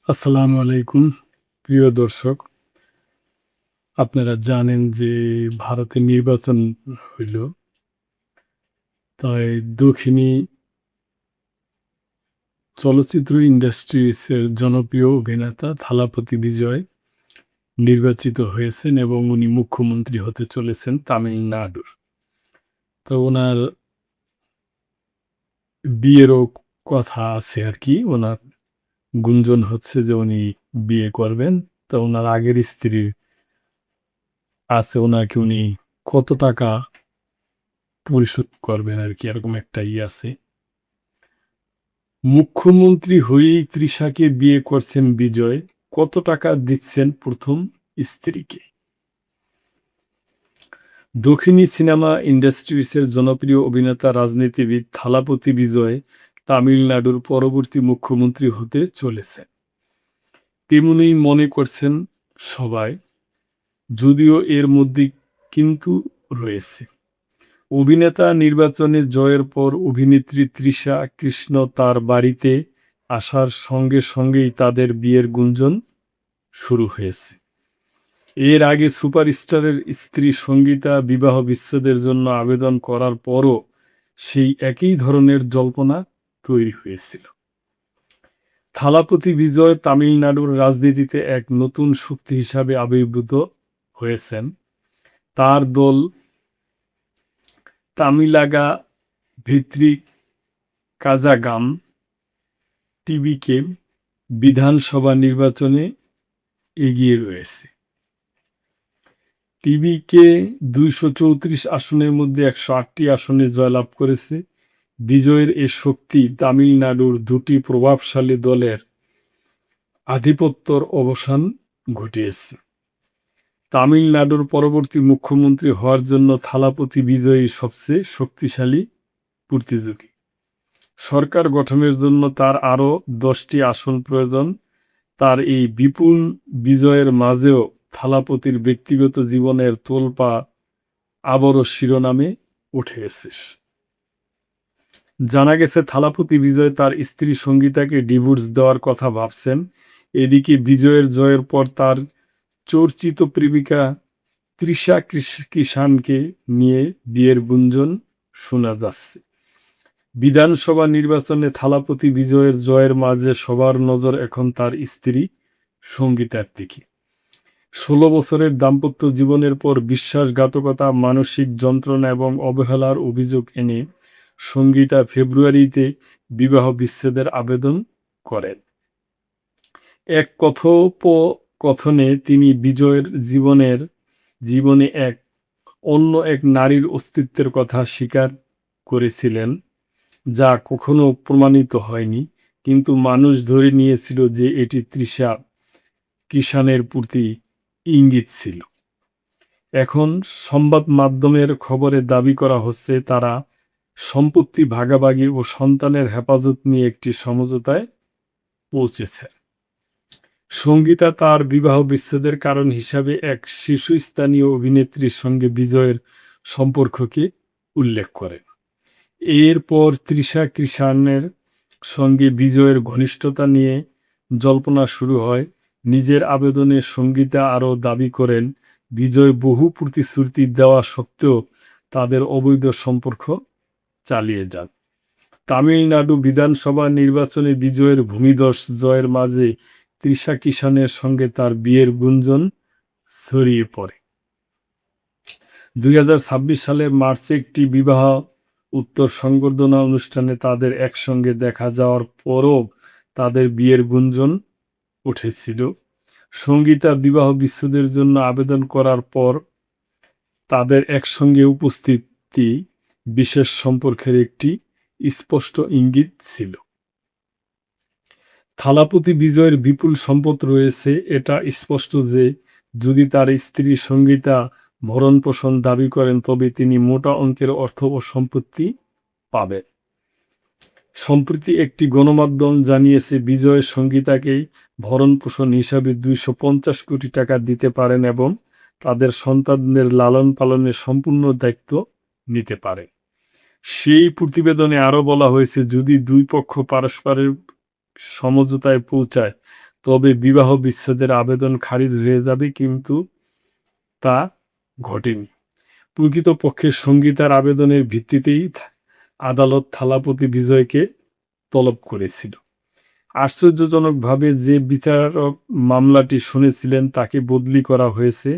আসসালামু আলাইকুম প্রিয় দর্শক। আপনারা জানেন যে ভারতে নির্বাচন হইল। তাই দক্ষিণী চলচ্চিত্র ইন্ডাস্ট্রিজের জনপ্রিয় অভিনেতা থালাপতি বিজয় নির্বাচিত হয়েছেন এবং উনি মুখ্যমন্ত্রী হতে চলেছেন তামিলনাড়ুর। তো উনার বিয়েরও কথা আছে আরকি। উনার গুঞ্জন হচ্ছে যে উনি বিয়ে করবেন। তো উনার আগের স্ত্রী আছে, উনাকে উনি কত টাকা পরিশোধ করবেন আরকি, এরকম একটা আছে। মুখ্যমন্ত্রী হয়েই তৃষাকে বিয়ে করছেন বিজয়। কত টাকা দিচ্ছেন প্রথম স্ত্রীকে? দক্ষিণী সিনেমা ইন্ডাস্ট্রিজের জনপ্রিয় অভিনেতা রাজনীতিবিদ থালাপতি বিজয় তামিলনাড়ুর পরবর্তী মুখ্যমন্ত্রী হতে চলেছেন, তেমনি মনে করছেন সবাই। যদিও এর মধ্যে কিন্তু রয়েছে। অভিনেতা নির্বাচনে জয়ের পর অভিনেত্রী তৃষা কৃষ্ণ তার বাড়িতে আসার সঙ্গে সঙ্গেই তাদের বিয়ের গুঞ্জন শুরু হয়েছে। এর আগে সুপারস্টারের স্ত্রী সঙ্গীতা বিবাহ বিচ্ছেদের জন্য আবেদন করার পরও সেই একই ধরনের জল্পনা তৈরি হয়েছিল। থালাপতি বিজয় তামিলনাড়ুর রাজনীতিতে এক নতুন শক্তি হিসাবে আবির্ভূত হয়েছেন। তার দল তামিলাগা ভিত্তিক কাজাগাম টিভিকে বিধানসভা নির্বাচনে এগিয়ে রয়েছে। টিভিকে ২৩৪ আসনের মধ্যে ১০৮টি আসনে জয়লাভ করেছে। বিজয়ের এ শক্তি তামিলনাড়ুর দুটি প্রভাবশালী দলের আধিপত্যর অবসান ঘটিয়েছে। তামিলনাড়ুর পরবর্তী মুখ্যমন্ত্রী হওয়ার জন্য থালাপতি বিজয়ই সবচেয়ে শক্তিশালী প্রতিযোগী। সরকার গঠনের জন্য তার আরও ১০টি আসন প্রয়োজন। তার এই বিপুল বিজয়ের মাঝেও থালাপতির ব্যক্তিগত জীবনের তোলপাড় আবারও শিরোনামে উঠে গেছে। জানা গেছে থালাপতি বিজয় তার স্ত্রী সঙ্গীতাকে ডিভোর্স দেওয়ার কথা ভাবছেন। এদিকে বিজয়ের জয়ের পর তার চর্চিত প্রেমিকা তৃষা কিষাণকে নিয়ে বিয়ের গুঞ্জন শোনা যাচ্ছে। বিধানসভা নির্বাচনে থালাপতি বিজয়ের জয়ের মাঝে সবার নজর এখন তার স্ত্রী সঙ্গীতার দিকে। ১৬ বছরের দাম্পত্য জীবনের পর বিশ্বাসঘাতকতা, মানসিক যন্ত্রণা এবং অবহেলার অভিযোগ এনে সঙ্গীতা ফেব্রুয়ারিতে বিবাহ বিচ্ছেদের আবেদন করেন। এক কথোপকথনে তিনি বিজয়ের জীবনে অন্য এক নারীর অস্তিত্বের কথা স্বীকার করেছিলেন, যা কখনো প্রমাণিত হয়নি, কিন্তু মানুষ ধরে নিয়েছিল যে এটি তৃষা কিষাণের প্রতি ইঙ্গিত ছিল। এখন সংবাদ মাধ্যমের খবরে দাবি করা হচ্ছে তারা সম্পত্তি ভাগাভাগি ও সন্তানের হেফাজত নিয়ে একটি সমঝোতায় পৌঁছেছে। সঙ্গীতা তার বিবাহ বিচ্ছেদের কারণ হিসাবে এক শীর্ষস্থানীয় অভিনেত্রীর সঙ্গে বিজয়ের সম্পর্ককে উল্লেখ করেন। এরপর তৃষা কৃষাণের সঙ্গে বিজয়ের ঘনিষ্ঠতা নিয়ে জল্পনা শুরু হয়। নিজের আবেদনে সঙ্গীতা আরও দাবি করেন, বিজয় বহু প্রতিশ্রুতি দেওয়া সত্ত্বেও তাদের অবৈধ সম্পর্ক চালিয়ে যান। তামিলনাড়ু বিধানসভা নির্বাচনে বিজয়ের ভূমিধস জয়ের মাঝে তৃষা কিষাণের সঙ্গে তার বিয়ের গুঞ্জন ছড়িয়ে পড়ে। ২০২৬ সালের মার্চে একটি বিবাহ উত্তর সংবর্ধনা অনুষ্ঠানে তাদের একসঙ্গে দেখা যাওয়ার পরও তাদের বিয়ের গুঞ্জন উঠেছিল। সঙ্গীতা বিবাহ বিচ্ছেদের জন্য আবেদন করার পর তাদের একসঙ্গে উপস্থিতি বিশেষ সম্পর্কের একটি স্পষ্ট ইঙ্গিত ছিল। থালাপতি বিজয়ের বিপুল সম্পদ রয়েছে, এটা স্পষ্ট যে যদি তার স্ত্রী সঙ্গীতা ভরণ-পোষণ দাবি করেন তবে তিনি মোটা অঙ্কের অর্থ ও সম্পত্তি পাবেন। সম্প্রতি একটি গণমাধ্যম জানিয়েছে বিজয় সঙ্গীতাকে ভরণ-পোষণ হিসাবে ২৫০ কোটি টাকা দিতে পারেন এবং তাদের সন্তানদের লালন-পালনের সম্পূর্ণ দায়িত্ব নিতে পারে। সেই প্রতিবেদনে আরও বলা হয়েছে যদি দুই পক্ষ পারস্পরিক সমঝোতায় পৌঁছায় তবে বিবাহ বিচ্ছেদের আবেদন খারিজ হয়ে যাবে, কিন্তু তা ঘটেনি। প্রকৃতপক্ষে সঙ্গীতার আবেদনের ভিত্তিতেই আদালত থালাপতি বিজয়কে তলব করেছিল। আশ্চর্যজনকভাবে যে বিচারক মামলাটি শুনেছিলেন তাকে বদলি করা হয়েছে।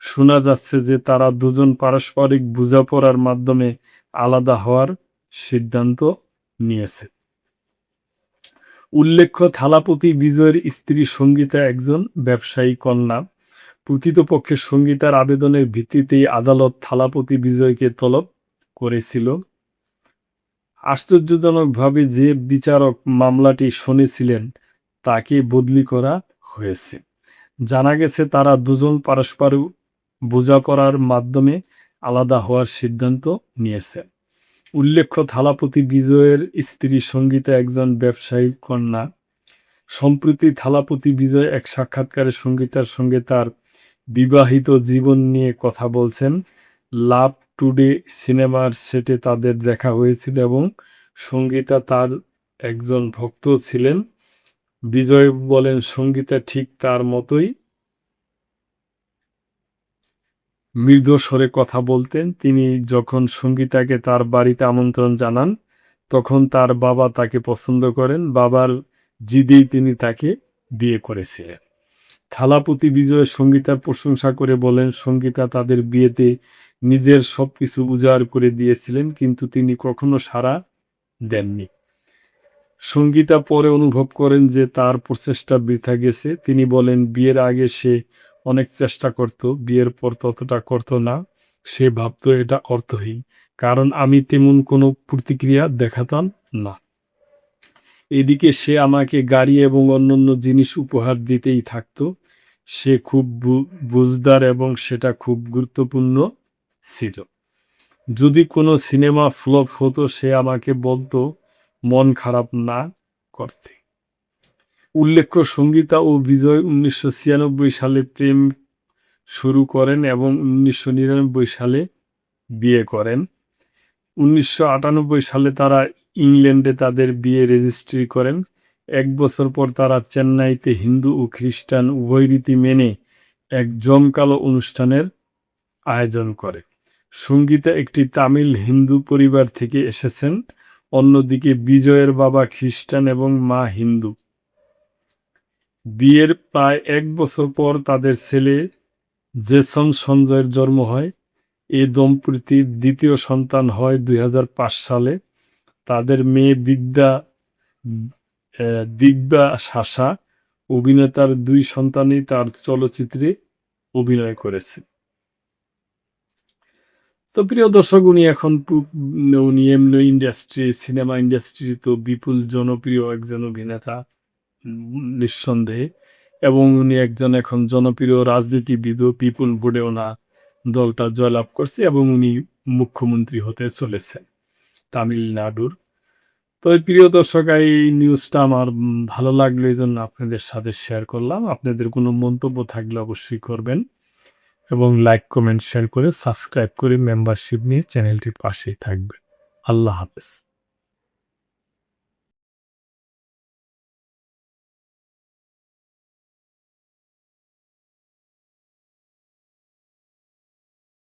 শোনা যাচ্ছে যে তারা দুজন পারস্পরিক বোঝাপড়ার মাধ্যমে আলাদা হওয়ার সিদ্ধান্ত নিয়েছে। উল্লেখ্য, থালাপতি বিজয়ের স্ত্রী সঙ্গীতা একজন ব্যবসায়ী কন্যা। প্রকৃতপক্ষে সঙ্গীতার আবেদনের ভিত্তিতেই আদালত থালাপতি বিজয়কে তলব করেছিল। আশ্চর্যজনকভাবে যে বিচারক মামলাটি শুনেছিলেন তাকে বদলি করা হয়েছে। জানা গেছে তারা দুজন পারস্পরিক বোঝাপড়ার মাধ্যমে আলাদা হওয়ার সিদ্ধান্ত নিয়েছে। উল্লেখ্য, থালাপতি বিজয়ের স্ত্রী সঙ্গীতা একজন ব্যবসায়ী কন্যা। সম্প্রতি থালাপতি বিজয় এক সাক্ষাৎকারে সঙ্গীতার সঙ্গে তার বিবাহিত জীবন নিয়ে কথা বলছেন। লাভ টুডে সিনেমার সেটে তাদের দেখা হয়েছিল এবং সঙ্গীতা তার একজন ভক্ত ছিলেন। বিজয় বলেন, সঙ্গীতা ঠিক তার মতোই মৃদু স্বরে কথা বলতেন। তিনি যখন সঙ্গীতাকে তার বাড়িতে আমন্ত্রণ জানান, তখন তার বাবা তাকে পছন্দ করেন। বাবার জিদেই তিনি তাকে বিয়ে করেছিলেন। থালাপতি বিজয় সঙ্গীতার প্রশংসা করে বলেন, সঙ্গীতা তাদের বিয়েতে নিজের সবকিছু উজাড় করে দিয়েছিলেন, কিন্তু তিনি কখনো সাড়া দেননি। সঙ্গীতা পরে অনুভব করেন যে তার প্রচেষ্টা বৃথা গেছে। তিনি বলেন, বিয়ের আগে সে অনেক চেষ্টা করত, বিয়ের পর ততটা করত না। সে ভাবত এটা অর্থহীন, কারণ আমি তেমন কোনো প্রতিক্রিয়া দেখাতাম না। এদিকে সে আমাকে গাড়ি এবং অন্যান্য জিনিস উপহার দিতেই থাকত। সে খুব বুঝদার এবং সেটা খুব গুরুত্বপূর্ণ ছিল। যদি কোনো সিনেমা ফ্লপ হতো সে আমাকে বলতো মন খারাপ না করতে। উল্লেখ্য, সঙ্গীতা ও বিজয় 1996 সালে প্রেম শুরু করেন এবং 1999 সালে বিয়ে করেন। 1998 সালে তারা ইংল্যান্ডে তাদের বিয়ে রেজিস্ট্রি করেন। 1 বছর পর তারা চেন্নাইতে হিন্দু ও খ্রিস্টান উভয় রীতি মেনে এক জমকালো অনুষ্ঠানের আয়োজন করে। সঙ্গীতা একটি তামিল হিন্দু পরিবার থেকে এসেছেন। অন্যদিকে বিজয়ের বাবা খ্রিস্টান এবং মা হিন্দু। বিয়ের প্রায় 1 বছর পর তাদের ছেলে জেসন সঞ্জয়ের জন্ম হয়। এই দম্পতির দ্বিতীয় সন্তান হয় 2005 সালে। তাদের মেয়ে দিব্যা সাশা। অভিনেতার 2 সন্তানই তার চলচ্চিত্রে অভিনয় করেছে। তো প্রিয় দর্শক, উনি এমনি সিনেমা ইন্ডাস্ট্রি তো বিপুল জনপ্রিয় একজন অভিনেতা নিঃসন্দেহে, এবং উনি একজন এখন জনপ্রিয় রাজনীতিবিদও। পিপুল বোর্ডে ওনার দলটা জয়লাভ করছে এবং উনি মুখ্যমন্ত্রী হতে চলেছেন তামিলনাড়ুর। তো প্রিয় দর্শক, এই নিউজটা আমার ভালো লাগলো, এই জন্য আপনাদের সাথে শেয়ার করলাম। আপনাদের কোনো মন্তব্য থাকলে অবশ্যই করবেন এবং লাইক, কমেন্ট, শেয়ার করে সাবস্ক্রাইব করে মেম্বারশিপ নিয়ে চ্যানেলটির পাশেই থাকবেন। আল্লাহ হাফেজ।